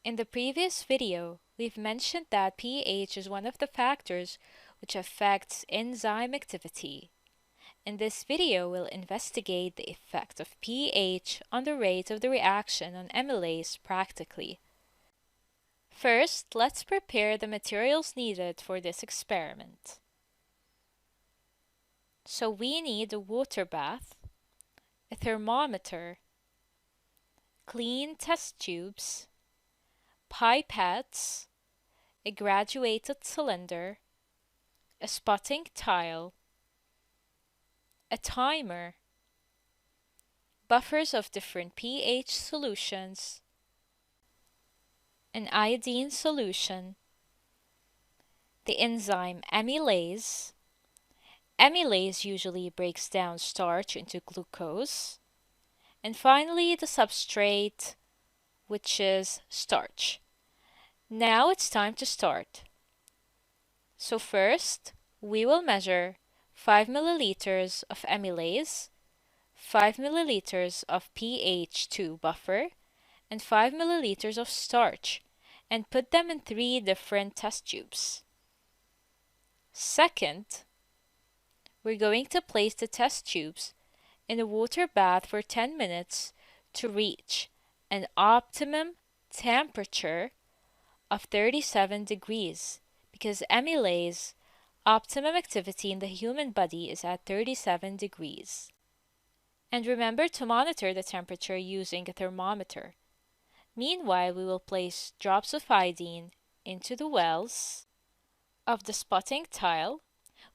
In the previous video, we've mentioned that pH is one of the factors which affects enzyme activity. In this video, we'll investigate the effect of pH on the rate of the reaction on amylase practically. First, let's prepare the materials needed for this experiment. So we need a water bath, a thermometer, clean test tubes, pipettes, a graduated cylinder, a spotting tile, a timer, buffers of different pH solutions, an iodine solution, the enzyme amylase. Amylase usually breaks down starch into glucose, and finally the substrate, which is starch. Now it's time to start. So first, we will measure 5 milliliters of amylase, 5 milliliters of pH2 buffer, and 5 milliliters of starch, and put them in 3 different test tubes. Second, we're going to place the test tubes in a water bath for 10 minutes to reach an optimum temperature of 37 degrees, because amylase optimum activity in the human body is at 37 degrees. And remember to monitor the temperature using a thermometer. Meanwhile, we will place drops of iodine into the wells of the spotting tile,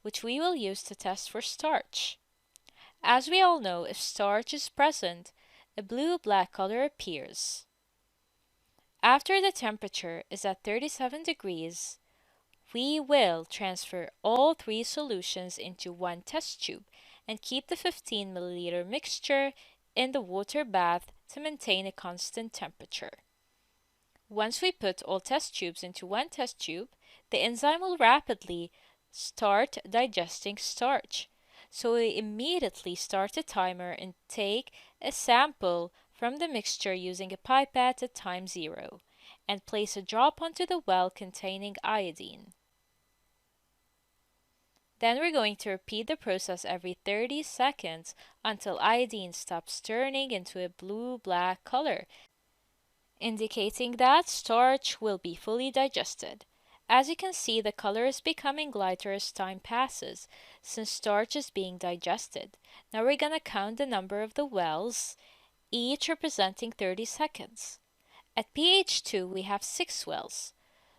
which we will use to test for starch. As we all know, if starch is present, a blue-black color appears. After the temperature is at 37 degrees, we will transfer all 3 solutions into one test tube and keep the 15 milliliter mixture in the water bath to maintain a constant temperature. Once we put all test tubes into one test tube, the enzyme will rapidly start digesting starch. So we immediately start a timer and take a sample from the mixture using a pipette at time 0 and place a drop onto the well containing iodine. Then we're going to repeat the process every 30 seconds until iodine stops turning into a blue-black color, indicating that starch will be fully digested. As you can see, the color is becoming lighter as time passes, since starch is being digested. Now we're gonna count the number of the wells, each representing 30 seconds. At pH 2, we have 6 wells.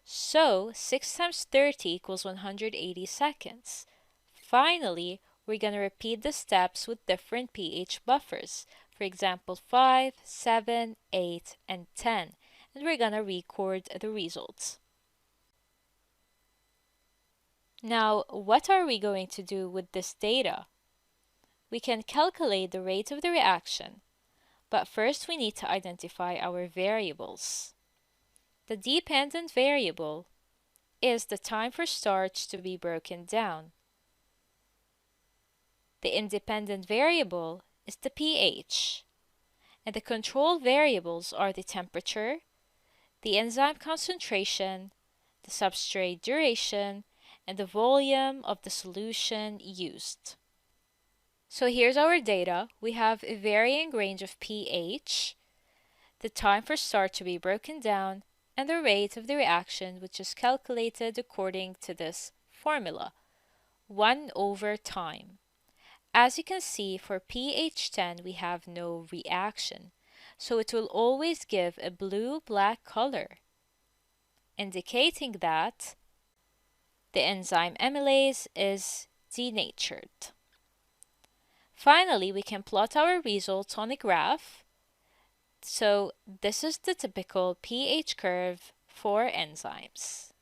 So 6 times 30 equals 180 seconds. Finally, we're going to repeat the steps with different pH buffers. For example, 5, 7, 8, and 10. And we're going to record the results. Now, what are we going to do with this data? We can calculate the rate of the reaction, but first we need to identify our variables. The dependent variable is the time for starch to be broken down. The independent variable is the pH, and the control variables are the temperature, the enzyme concentration, the substrate duration, and the volume of the solution used. So here's our data. We have a varying range of pH, the time for starch to be broken down, and the rate of the reaction, which is calculated according to this formula, 1 over time. As you can see, for pH 10, we have no reaction, so it will always give a blue-black color, indicating that the enzyme amylase is denatured. Finally, we can plot our results on a graph. So this is the typical pH curve for enzymes.